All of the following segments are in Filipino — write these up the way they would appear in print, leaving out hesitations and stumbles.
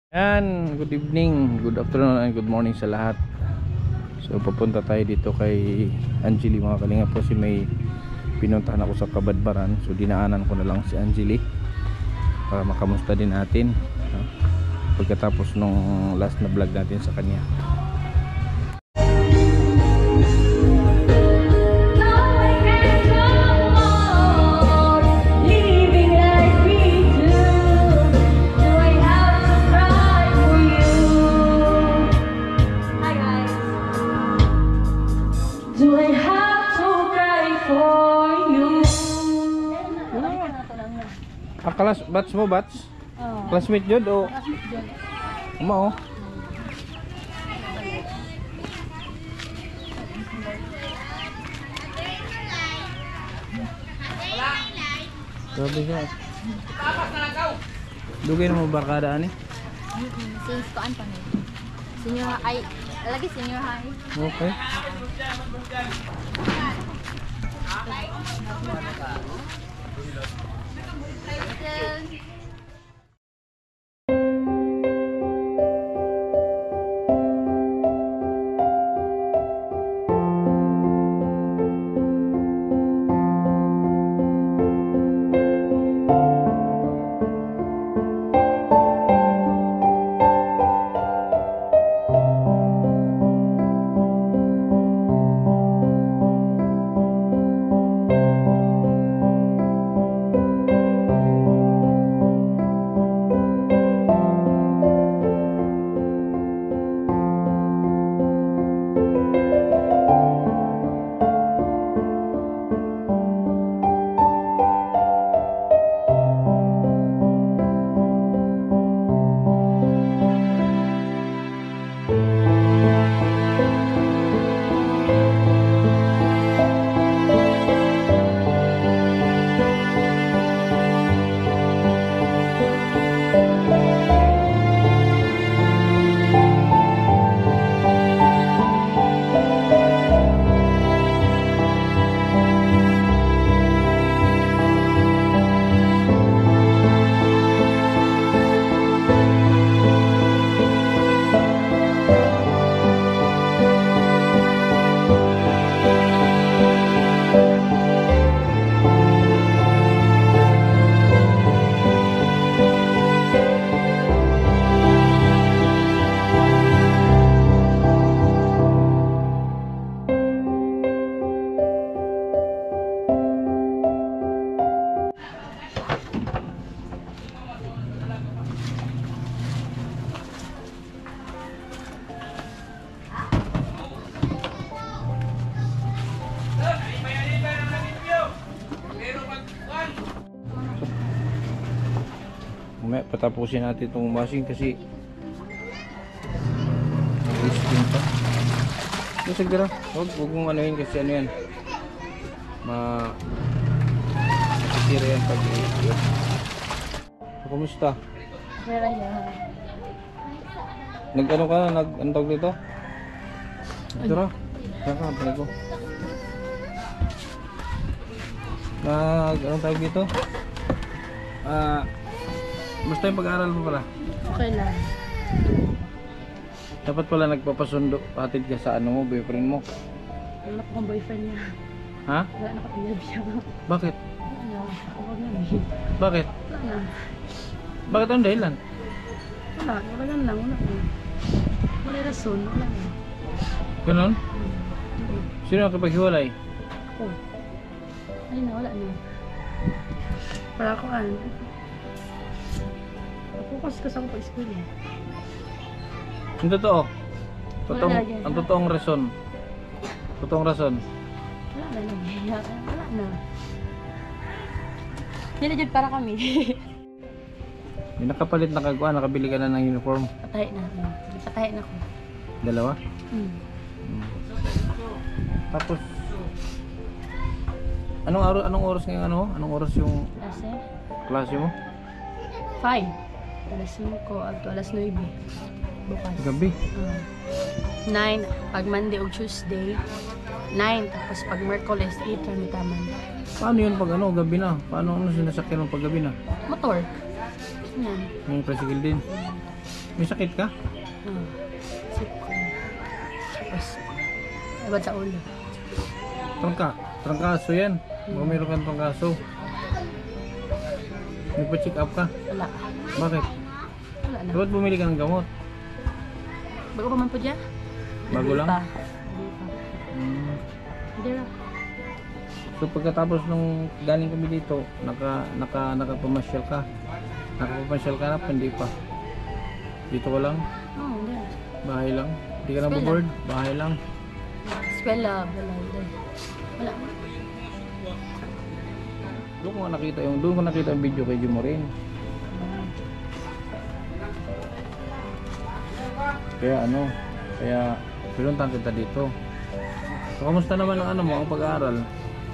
Yan, good evening, good afternoon, and good morning sa lahat. So papunta tayo dito kay Angeli mga kalinga po, si may pinuntahan ako sa Kabadbaran. So dinaanan ko na lang si Angeli para makamusta din natin pagkatapos nung last na vlog natin sa kanya. Class batch mo, batch? Oh. Classmate jud o? Classmate jud. Mo. Grabe siya. Dugay mo barkada ani? Since koan pa ni. Senior ay lagi senior high. Okay. May patapusin natin itong washing kasi nag-spin pa. Ito siguro, huwag mong anuhin kasi ano yan, masisira yan pag i-yun. So, kumusta? Pero yan. Nag-ano ka na? Nag-antog dito? Tara, saka pala ko. Nag-ano tawag dito? Basta yung pag-aaral mo pala. Okay lang. Dapat pala nagpapasundo, hatid ka sa ano mo, boyfriend mo. Wala ko kong boyfriend niya. Ha? Wala na kapilab siya. Bakit? Wala. Ako na eh. Bakit? Wala na. Bakit ang dahilan? Wala. Wala lang. Wala na. Wala rason. Wala na. Ganon? Sino ang kapaghiwalay? Ako. Ay na. Wala na. Para ako ano. Focus ka sa akong pag-school eh. Ang totoo? Wala yan. Ang totoong rason? Totoong rason? Wala na. Wala na. Hindi na dyan para kami. May nakapalit na kagwa, nakabili ka na ng uniform. Patay na. Patay na ako. Dalawa? Hmm. Tapos anong oras ngayon ano? Anong oras yung Kasi? klase mo? 5. Alas 5 at alas 9. Bukas. Gabi. 9 pag Monday o Tuesday. 9 tapos pag Merkules 8 kami taman. Paano yun pag ano, gabi na? Paano ano sinasakyan mo pag gabi na? Motor. Yan. Yung tricycle din. May sakit ka? Sitcom. Tapos, abad sa ulo. Trangkaso yan. Baka meron kang trangkaso. Nagpa-check up ka? Wala. Bakit? Wala na. Dapat bumili ka ng gamot. Bago pa man po dyan? Bago lang? Hindi pa. Hmm. Hindi na. So pagkatapos nung galing kami dito, nakapamasyal ka. Nakapamasyal ka na, hindi pa. Dito ka lang, Oo, hindi na. bahay lang. Hindi ka na Eskwela. board, bahay lang. Eskwela, wala. Wala. Doon ko nakita yung video kay Jumorin. Kaya pinuntahan kita dito. So, kamusta naman ang mo, ang pag-aaral?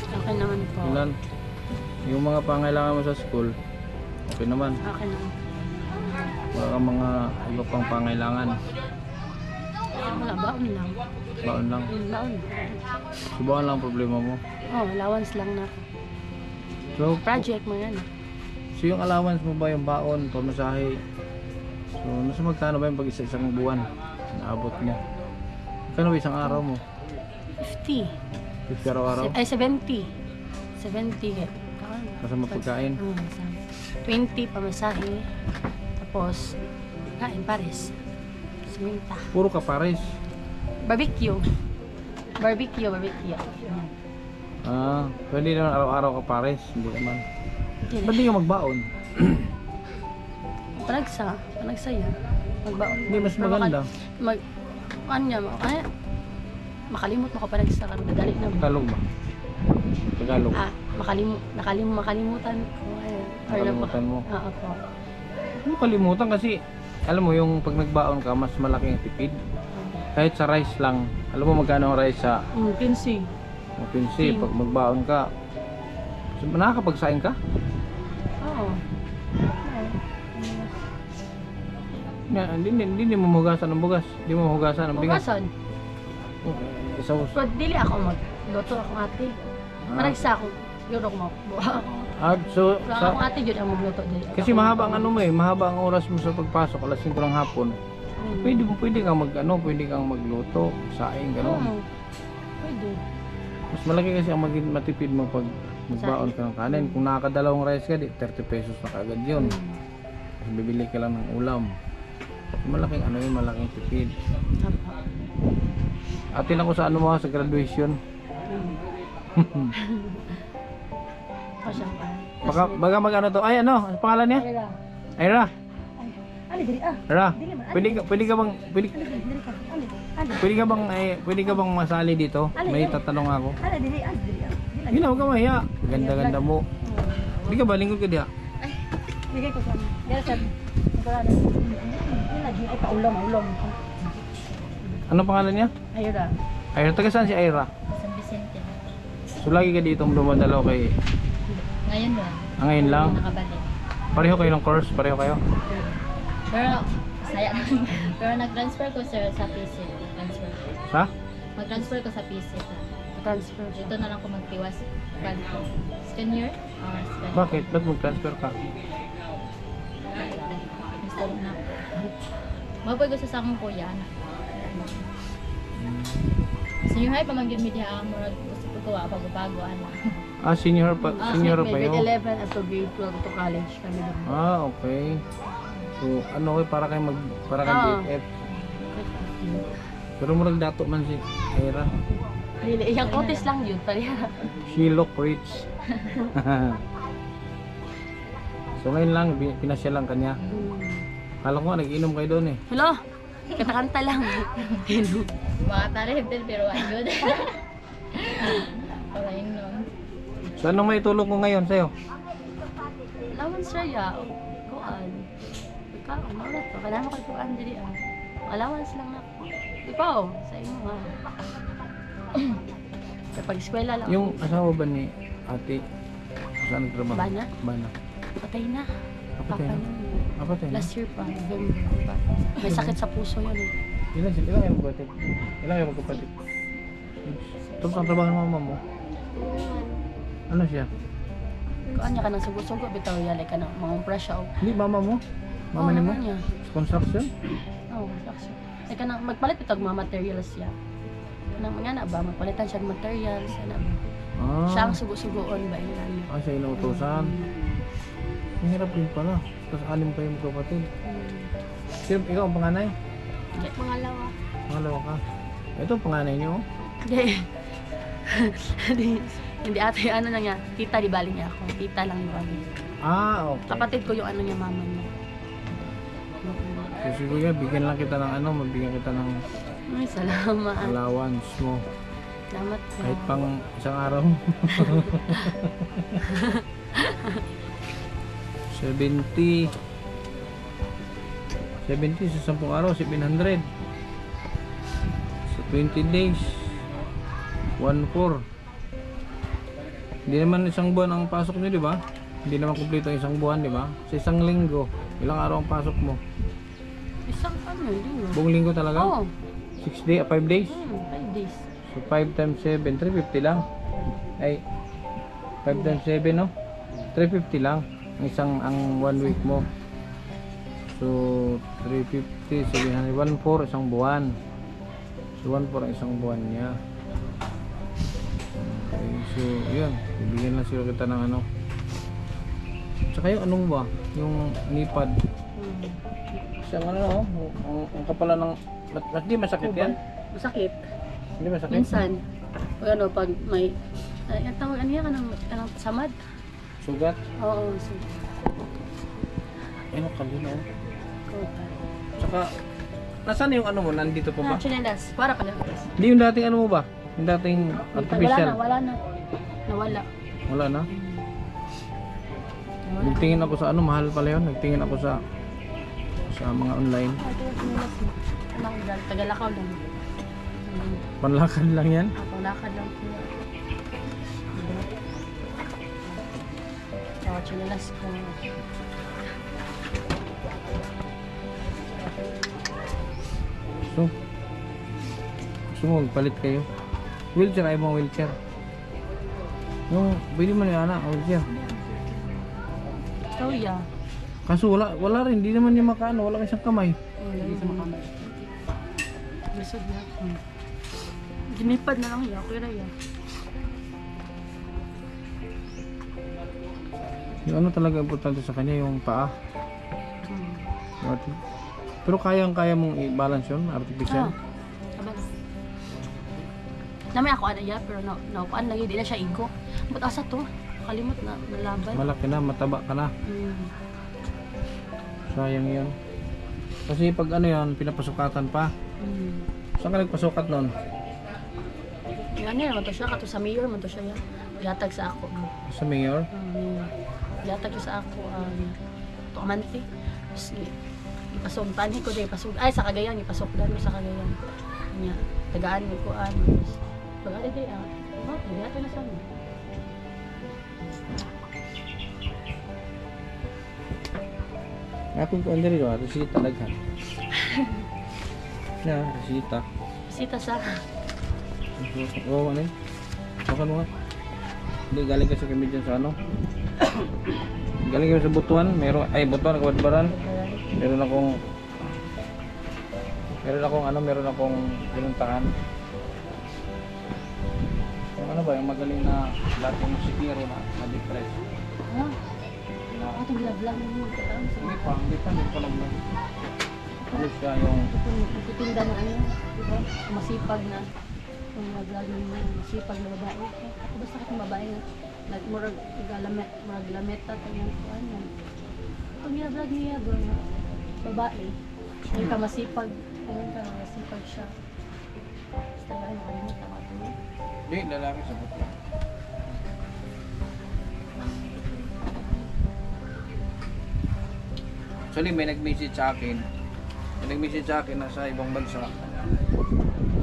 Okay naman po. Ilan? Yung mga pangailangan mo sa school, okay naman. Okay naman. Wala kang mga iba pang pangailangan. Wala, baon lang. Baon lang. Baon. Subukan lang ang problema mo. Oh, allowance lang na ako. So, Project mo yan. so yung allowance mo ba, yung baon, pamasahe? So, nasa magkano ba yung pag isang buwan? Naabot mo? Magkano ba isang araw mo? 50. 50 araw-araw? Ay, 70. 70. Kasama pagkain? 20 pamasahe. Tapos, kain pares. Siminta. Puro ka pares. Barbecue. Ah, so hindi naman araw-araw ka pares. Hindi naman. Ba't di ka magbaon? Panagsa yan. Magbaon. Hindi, mas maganda. Makalimot mo ka panagsa ka. Dadali na mo. Tagalog ba? Tagalog. Makalimutan ko. Nakalimutan mo? Oo po. Ano kalimutan kasi, alam mo yung pag nagbaon ka, mas malaki ang tipid. Kahit sa rice lang. Alam mo magkano ang rice sa 15. Pinsi, pag magbaon ka. So, nakakapagsaing ka? Oo. Hindi mo mahugasan ng bugas. Hindi mo mahugasan ng bigas. Bukasan. Isaw. Pag dili ako magluto akong ate. Panagsa ako. Yun ako mabuha ako. So, Wala akong ate yun ang magluto dili. kasi mahaba ang ano mo eh, mahaba ang oras mo sa pagpasok, alas 5 ng hapon. Pwede kang pwede kang magluto, saing gano'n. Pwede. Mas malaki kasi ang matipid mo pag magbaon ka ng kanin. Kung nakakadalawang rice ka, di 30 pesos na kaagad yun. Kasi bibili ka lang ng ulam. Malaking malaking tipid. Atin ako sa mo sa graduation. Baga magano to? Ay ano pangalan niya? Ira. Ira. Pwede ka bang masali dito? May tatanong ako. Ginaw ka mahiya. Ganda-ganda mo. Hindi ka ba lingkod ka diha? Bigay ko sa lagi ay paulam. Ano pangalan niya? Ayura. Ira, taga saan si Ira? San Vicente. So lagi ka dito dumadalaw kay Ngayon lang. ngayon lang. Nakabalik. Pareho kayo ng course? Pareho kayo? Pero, saya pero nag-transfer ko sir sa PC. Sa? Mag-transfer ko sa PC. Transfer. Dito na lang ko magtiwas. Second year? Or second Bakit? Ba't mag-transfer ka? Gusto na. Mapoy ko sa akong kuya. Senior high pa man gyud media ang murag gusto ko bago-bago ana. Ah, senior pa Grade yun? 11 at to grade 12 to college kami doon. Ah, okay. So, ano para kang BFF. Pero murag dato man si Ira. Dili, yung kotis lang yun. Pareha. She look rich. So ngayon lang, pinasya lang kanya. Kala ko nga, nag-inom kayo doon eh. Hello? Kanta-kanta lang. Hello. Mga tarif din pero ayun. Parayin nun. So anong may tulong ko ngayon sa'yo? Lawan siya, kuan. Ikaw, ano na to? Kailangan ko kuan dili ah. Allowance lang na. Ikaw, sa imo nga. Sa pag-eskwela lang. Yung asawa ba ni ate? Saan nagtrabaho? Bana? Bana. Patay na. Patay na? Patay na? Last year pa, November. May sakit sa puso yun eh. Ilan yung magkapatid? Ilan yung magkapatid? Tapos ang trabaho ng mama mo? Ano siya? Kuan niya ka ng sugo-sugo, bitaw yalay ka ng mga umpra siya. Hindi, mama mo? Mama ni mo? niya. Sa Construction? Oo, construction. Ay kanang magpalit ito mga materials siya. Kanang mga na ba, magpalitan siya ng materials, ano ba. Siya ang sugo-sugoon ba yun ano. Siya inuutosan. Ang hirap din pala. Tapos 6 pa yung kapatid. Sino, ikaw ang panganay? Hindi, pangalawa. Pangalawa ka. Ito ang panganay niyo. Hindi. Hindi ate, ano na niya, tita di bali niya ako. Tita lang yung bali. Okay. Kapatid ko yung ano niya, mama niya. So siguro bigyan lang kita ng ano, mabigyan kita ng Ay, salamat. allowance mo. Salamat po. Kahit pang isang araw. 70 sa 10 araw, 700. Sa 20 days, 1,400. Hindi naman isang buwan ang pasok nyo, di ba? Hindi naman kumpleto ang isang buwan, di ba? Sa isang linggo, ilang araw ang pasok mo? Isang ano, hindi mo. Buong linggo talaga? Oo. 6 days, 5 days? 5 days. So 5 times 7, 350 lang. Ay, 5 times 7, no? 350 lang. Ang 1 week mo. So 350, 700, 1,400 isang buwan. So 1,400 ang isang buwan niya. Okay, so yun. Bibigyan lang sila kita ng ano. Tsaka yung anong ba? Yung nipad. Isang ano, ang kapala ng... Hindi masakit yan? Masakit. Hindi masakit? Minsan, pag ano, pag may... Ang tawag, ano yan, kanang samad? Sugat? Oo, so... Ano kalino? Tsaka, nasaan yung ano mo? Nandito pa ba? Chinelas. Para pala. Hindi yung dating ano mo ba? Yung dating artificial? Wala na. Nawala. Wala na? Nagtingin ako sa ano, mahal pala yun. Nagtingin ako sa mga online. Ito yung chinelas mo. Tagalakaw lang. Panlakad lang yan. Panglakad lang po. Tsaka chinelas ko. So, gusto mo magpalit kayo? Wheelchair, ayaw mo wheelchair? Yung, pwede mo na yan wheelchair. So, yeah. Kaso wala rin, hindi naman niya makaano, wala isang kamay. Hindi sa makamay. Lisod na. Ginipad na lang yan. Okay na yan. Yung ano talaga importante sa kanya, yung paa. Pero kaya mong i-balance yun, artificial. Abas. Namay ako ano ya, pero naupuan lagi, di na siya igo. Ba't asa to? Kalimot na, nalaban. Malaki na, mataba ka na. Sayang yun. Kasi pag ano yun, pinapasukatan pa. Saan ka nagpasukat nun? Yung ano naman to siya, kato sa mayor man to siya yan. Yatag sa ako. Sa mayor? Yatag siya sa ako. Ito amante. Ipasog, tani ko dahil ipasog. Ay, sa Cagayan, ipasogdan mo sa Cagayan. Kanya, tagaan mo ko pag-ali day hindi natin na sana. Ako ko andari do, resita daghan. Na, resita. Sita sa Oo, ano? Makan mo nga. Hindi, galing kasi kami dyan sa ano. Galing kami sa Butuan. Butuan, Kabadbaran. Meron akong pinuntahan. Yung ano ba, yung magaling na dating musikero na depress. Ito bilablang mo. Hindi pa lang ba. Ano siya yung... Nagtitinda na ano, diba? Masipag na. Kung nag-vlog mo, masipag na babae. Ako basta katong babae na nagmurag lameta tayo ko ano. Pag nag-vlog niya doon, babae. Yung ka masipag. Ayun ka, masipag siya. Basta ba, nakalimot ako ito. Hindi, lalaki sa Butuan. Actually, may nag-message sa akin. Na sa ibang bansa.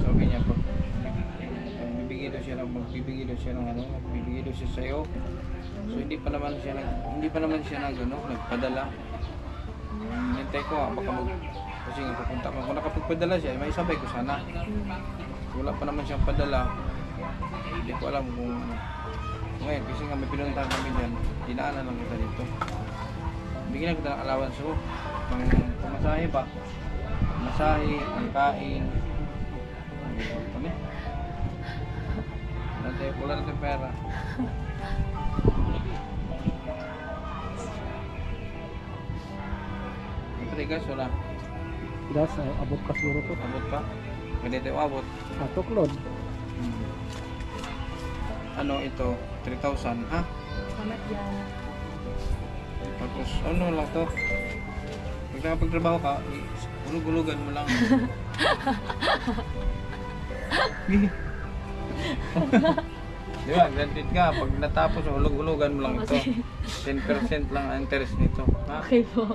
Sabi niya, magbibigay daw siya sa iyo. So hindi pa naman siya nagpadala. Hintay ko baka kasi nga pupunta ko. Kung nakapagpadala siya, may sabay ko sana. Wala pa naman siyang padala. Hindi ko alam kung ngayon, kasi nga may pinuntahan kami dyan, dinaanan lang kita dito. Bigyan kita ng allowance ko. Pamasahe ba? Masahe, pagkain. Kami? Wala natin pera. Ito guys, wala. Das, abot ka siguro to. Abot pa? Pwede tayo abot. Tuklod. Ano ito? 3,000 ha? Salamat yan. Tapos ano lang to? Pag nakapagtrabaho ka, hulug-hulugan mo lang. Di ba? Granted ka. Pag natapos, hulug-hulugan mo lang ito. 10% lang ang interest nito. Ha? Okay po.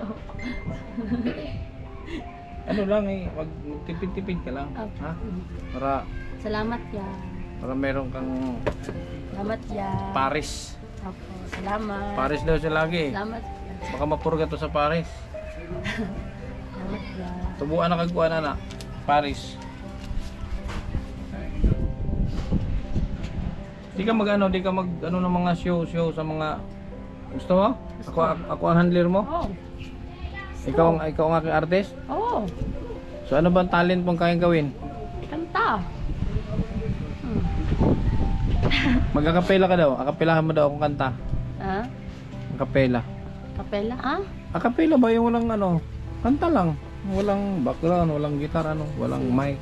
Ano lang eh, magtipid-tipid ka lang. Ha? Salamat yan. Para meron kang Salamat yan. Paris. Opo, salamat. Paris daw siya lagi. Salamat yan. Baka mapurga to sa Paris. Salamat yan. Tubuan na kagkuhan na Paris. Di ka mag ano ng mga show sa mga gusto mo? Ako ang handler mo? Oh. Ikaw ang aking artist? Oh. So ano bang talent mong kayang gawin? Kanta. Mag-akapela ka daw. Akapelahan mo daw akong kanta. Ha? Akapela. Kapela? Ah? Akapela ba yung walang ano? Kanta lang. Walang background, walang gitar, walang mic.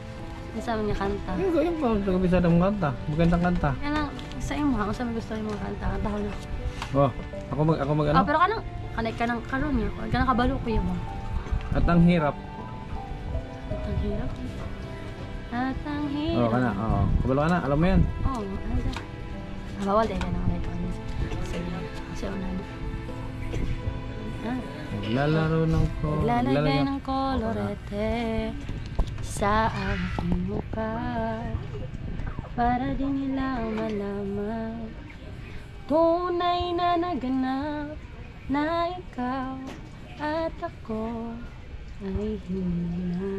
Isa man nga kanta. Yung kabisa ng kanta. Magandang kanta. Yan lang. Sa imo ha. Kung saan gusto mo kanta. Kanta ko na. Oh, ako mag ano? Oh, pero kanay ka ng karon niya. Ka nang kabalo kuya mo. At ang hirap. At ang hirap. At ang hirap. Oh, kana. Oo. Kabalo ka na. Alam mo 'yan. Oh, ano sa? Bawal din na like on this. Sa una. Ah. Naglalaro ng Naglalagay ng kolorete sa aking mukha para din nila malaman tunay na naganap na ikaw at ako ay hindi na.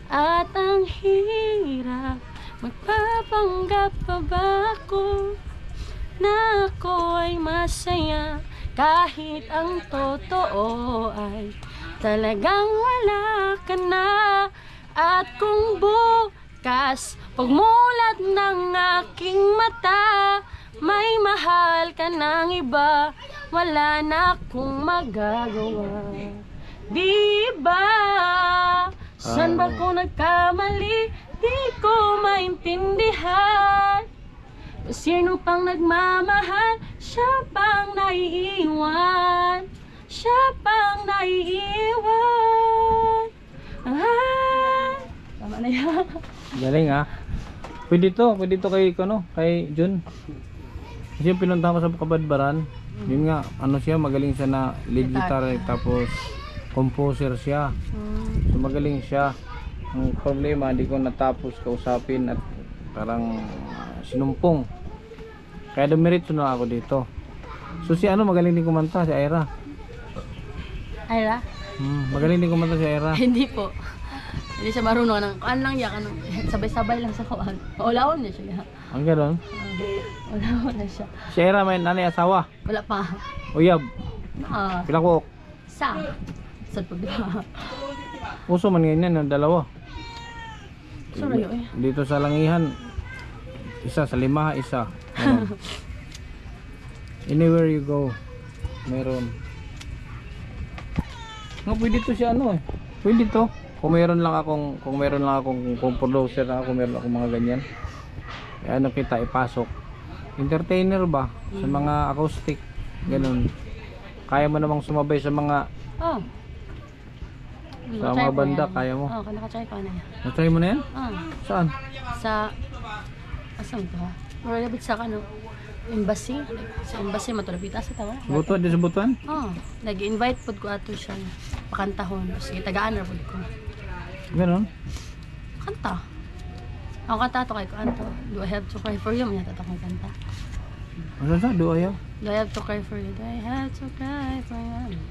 At ang hirap, magpapanggap pa ba ako na ako ay masaya kahit ang totoo ay talagang wala ka na. At kung bukas pagmulat ng aking mata may mahal ka ng iba, wala na akong magagawa. Di ba? Saan ba ko nagkamali? Di ko maintindihan. Sino pang nagmamahal? Siya pang naiiwan. Siya pang naiiwan. Tama na yan. Galing ha. Pwede to kay Jun. Kasi yung pinuntahan ko sa Kabadbaran, yun nga, siya, magaling siya na lead guitar, tapos composer siya. So magaling siya. Ang problema, hindi ko natapos kausapin at parang sinumpong. Kaya dumiretso na ako dito. So si magaling din kumanta, si Ira. Ira? Magaling din kumanta si Ira. Hindi po. Hindi siya marunong ng kuan lang yan, sabay-sabay lang sa kuan. Maulaon na siya. Ang gano'n? Maulaon na siya. Si Ira may nanay asawa. Wala pa. Uyab. Ah, Pilakok. sa. Sa pagda. Uso man ganyan, dalawa. Sorry, eh. Dito sa Langihan, isa sa Limaha, isa. Meron. Anywhere you go, meron. Pwede to siya Pwede to. Kung meron lang akong kung producer na ako, meron akong mga ganyan. Kaya kita ipasok. Entertainer ba sa mga acoustic, ganun. Kaya mo namang sumabay sa mga Oh. sa mga banda, kaya mo. Oh, naka-try ko na yan. Na-try mo na yan? Ah, Saan? sa asan to ha? Maralabit sa embassy. Sa embassy matulapit sa tawa. Butuan, di sa butuan? Oh, nag-invite pod ko ato siya pakantahon. Sige, tagaan ra pod ko. Ganon. Kanta. Ako kanta to kay ko anto. Do I have to cry for you? May tato kong kanta. Ano sa? Do ayaw? Do I have to cry for you? Do I have to cry for you?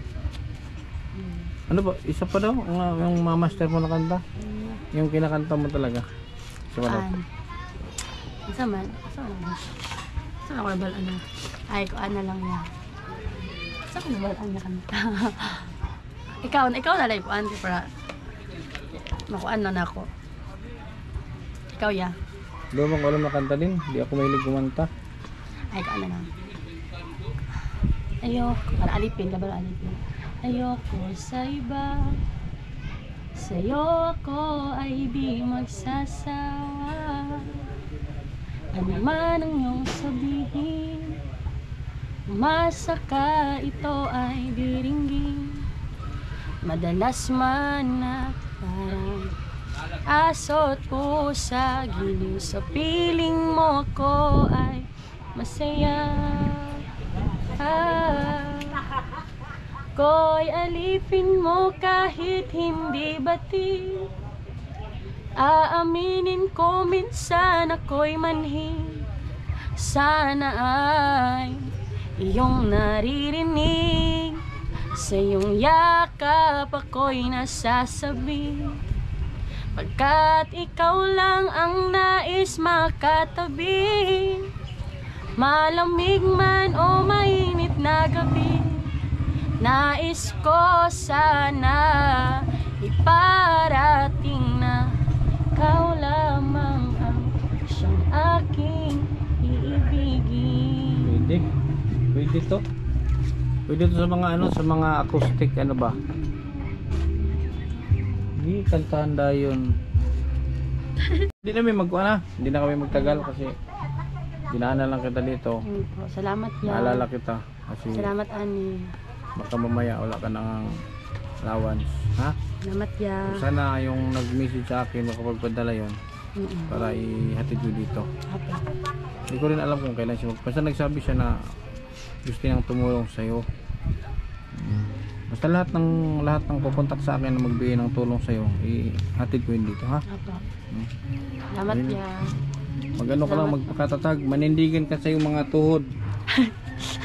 Ano ba? Isa pa daw? Yung master mo na kanta? Yung kinakanta mo talaga? Isa pa daw? Isa man. Saan ako nabalaan na? Ay, ko na lang yan. Saan ko nabalaan na kanta? Ikaw na lang po, ante, para makuan na ako. Ikaw, ya. Lumang alam na kanta din. Hindi ako mahilig kumanta. Ay, ikaw na lang. Ayoko, para alipin, labaro alipin. Ayoko sa iba, sa'yo ko ay di magsasawa. Ano man ang iyong sabihin, umasa ka, ito ay diringgin. Madalas man na parang aso't pusa, giliw sa piling mo ko ay masaya. Ko'y alipin mo kahit hindi bati. Aaminin ko minsan ako'y manhid. Sana ay iyong naririnig. Sa iyong yakap ako'y nasasabi. Pagkat ikaw lang ang nais makatabi. Malamig man o mainit na gabi, nais ko sana iparating na ikaw lamang ang siyang aking iibigin. Pwede to. Pwede to sa mga ano, sa mga acoustic ano ba? Hindi kantahan da yun. Hindi na kami magtagal kasi dinaanan lang kita dito. Po, salamat ya. Naalala kita kasi Salamat ani. baka mamaya wala ka nang allowance. Ha? Salamat ya. Sana yung nag-message sa akin makapagpadala yon para ihatid ko dito. Apo. Hindi ko rin alam kung kailan siya basta nagsabi siya na gusto niyang tumulong sa iyo. Basta lahat ng pupuntak sa akin na magbigay ng tulong sa iyo, ihatid ko yun dito, ha? Apo. Salamat ya. Magano ka lang, magpakatatag, manindigan ka sa iyong mga tuhod.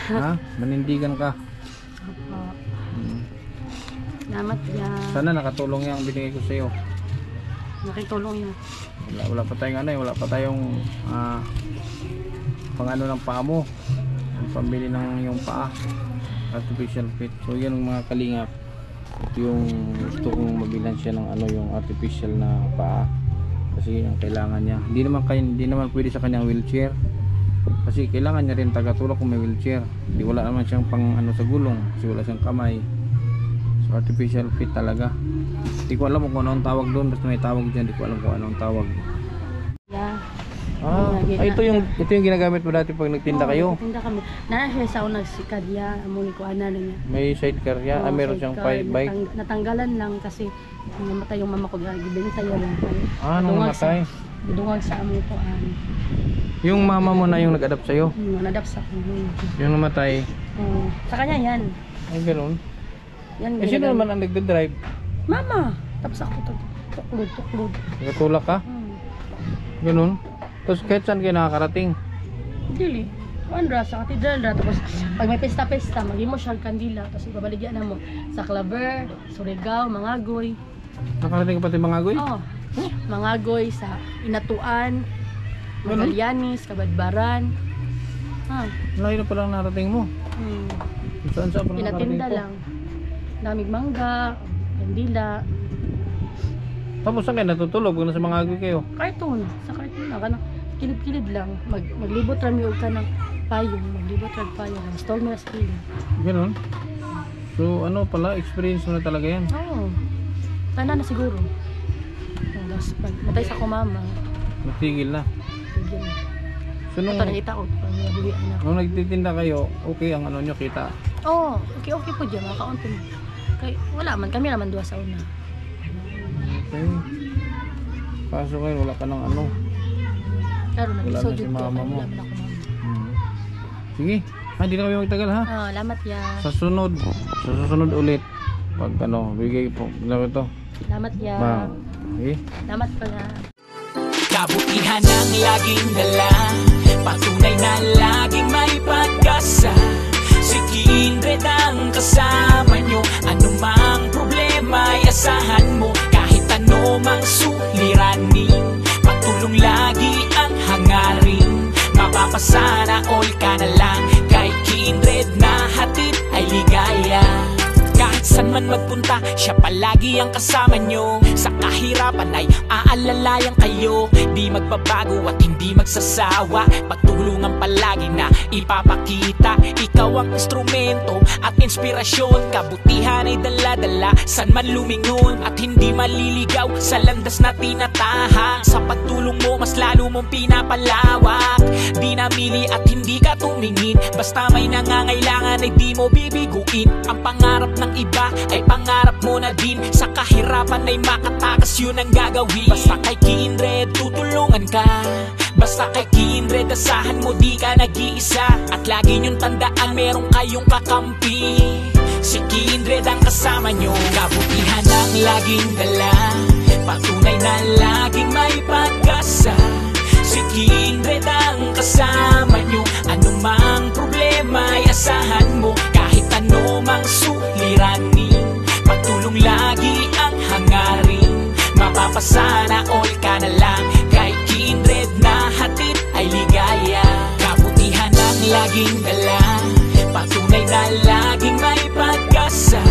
Ha? Manindigan ka. Apo. Salamat ya. Sana nakatulong yung binigay ko sa iyo. Nakitulong yun. Wala pa tayong ano, wala pa tayong pangano ng paa mo. Ang pambili ng yung paa. Artificial fit. So yan ang mga kalingap. Ito yung gusto kong mabilan siya ng ano, yung artificial na paa. Kasi ang kailangan niya. Hindi naman pwede sa kanyang wheelchair. Kasi kailangan niya rin tagatulak kung may wheelchair. Hindi wala naman siyang pang ano sa gulong. Kasi wala siyang kamay. So artificial fit talaga. Hindi ko alam kung ano ang tawag doon. Basta may tawag dyan. Hindi ko alam kung ano ang tawag. Ya. Ito yung ginagamit mo dati pag nagtinda kayo. Nagtinda kami. Nara siya sa unang sikad ya. Amuni ko ana niya. May sidecar ya. Meron siyang bike. Natanggalan lang kasi namatay yung mama ko. Gibenta niya lang. Nung namatay? Dungag sa amo ko. Yung mama mo na yung nag-adapt sa'yo? Nadapt sa akin. Yung namatay? Sa kanya yan. Ay ganoon? Yan. Sino naman ang nagdadrive? Mama! Tapos ako tuklod. Nagtulak ka? Ganoon? Tapos kahit saan kayo nakakarating? Dili. Andra sa katedral ra, tapos pag may pesta-pesta magimo siya kandila, tapos ibabaligyan na mo sa Claver, Surigao, Mangagoy. Nakarating ka pati Mangagoy? Oo. Mangagoy sa Inatuan, Magallanes, Kabadbaran. Layo na palang narating mo. Saan pa nakarating Pinatinda ko? lang. Damig mangga, kandila. Tapos saan kayo natutulog kung nasa Mangagoy kayo? Cartoon. Sa cartoon lang. Kanang kilid-kilid lang. Maglibot rami og kanang payong. Maglibot rag payong. Stall mo na sa kilid. Ganoon? So ano pala, experience mo na talaga yan? Oo. Tanda na siguro. Tapos matay sa ko mama. Natigil na. Tigil. So nung Ito nakita ko. Pag-buhian na. nung nagtitinda kayo, okay ang ano nyo kita? Oo. Okay po dyan. Makaunti mo. Kaya wala man. Kami naman duwa sa una. Okay. Kaso ngayon wala ka ng ano. Claro, Wala na nag-isod si yun ko. mama mo. Wala man ako mama. Sige. Hindi na kami magtagal ha. Salamat ya. Sa susunod ulit. Pag ano, bigay po. Ano ito? Salamat ya. Okay. Salamat pala. Kabutihan ang laging dala, patunay na laging may pag-asa. Si Kindred ang kasama nyo, anumang problema ay asahan mo. Kahit anumang suliranin, patulong lagi ang hangarin. Mapapasana all ka na lang, kay Kindred na hatid ay ligaya. Kahit saan man magpunta pinupunta, siya palagi ang kasama nyo. Sa kahirapan ay aalalayan kayo, di magbabago at hindi magsasawa. Pagtulungan palagi na ipapakita, ikaw ang instrumento at inspirasyon. Kabutihan ay dala-dala saan man lumingon, at hindi maliligaw sa landas na tinatahak. Sa pagtulong mo mas lalo mong pinapalawak, di namili at hindi ka tumingin. Basta may nangangailangan ay di mo bibiguin. Ang pangarap ng iba ay pangarap mo na din. Sa kahirapan ay makatakas, yun ang gagawin. Basta kay Kindred tutulungan ka, basta kay Kindred asahan mo di ka nag-iisa. At lagi niyong tandaan meron kayong kakampi, si Kindred ang kasama nyo. Kabutihan ang laging dala, patunay na laging may pag-asa. Si Kindred ang kasama nyo, anumang problema ay asahan mo. Kahit anumang suliranin, pagtulong lagi ang hangarin. Mapapasana all ka na lang, kay Kindred na hatid ay ligaya. Kabutihan ang laging dala, patunay na laging may pag-asa.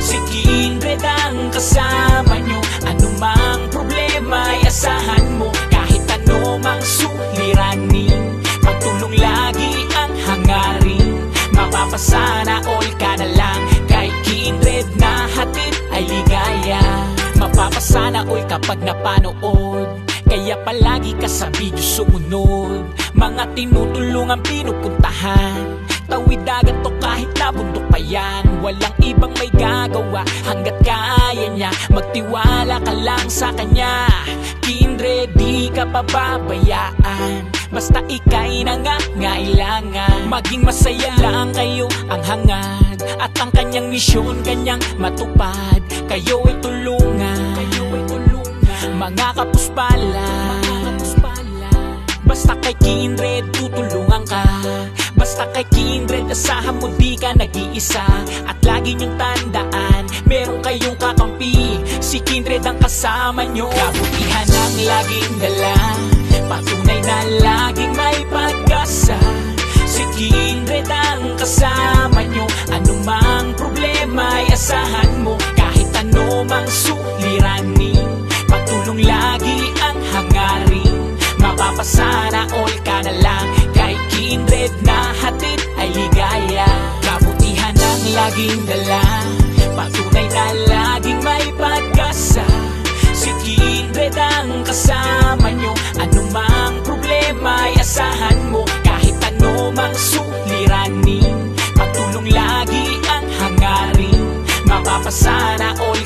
Si Kindred ang kasama nyo, anumang problema ay asahan mo. Kahit anumang suliranin, pagtulong lagi ang hangarin. Mapapasana all ka na lang, kay Kindred na hatid ay ligaya. Mapapasana all kapag napanood, kaya palagi ka sa video sumunod. Mga tinutulungan pinupuntahan, tawid dagat to kahit na bundok pa yan. Walang ibang may gagawa hanggat kaya niya. Magtiwala ka lang sa kanya, Kindred di ka pababayaan. Basta ika'y nangangailangan, maging masaya lang kayo ang hangad. At ang kanyang misyon kanyang matupad, kayo ay tulungan, mga kapuspala. Basta kay Kindred tutulungan ka, basta kay Kindred asahan mo di ka nag-iisa. At lagi niyong tandaan meron kayong kakampi, si Kindred ang kasama nyo. Kabutihan ang laging dala, patunay na laging may pag-asa. Si Kindred ang kasama nyo, anumang problema ay asahan mo. Kahit anumang suliranin, pagtulong lagi ang hangarin. Mapapasana all ka na lang, kay Kindred na hatid ay ligaya. Kabutihan ang laging dala, patunay na laging may pag-asa. Si Kindred ang kasama nyo, anumang problema ay asahan mo. Kahit anumang suliranin, pagtulong lagi ang hangarin. Mapapasana all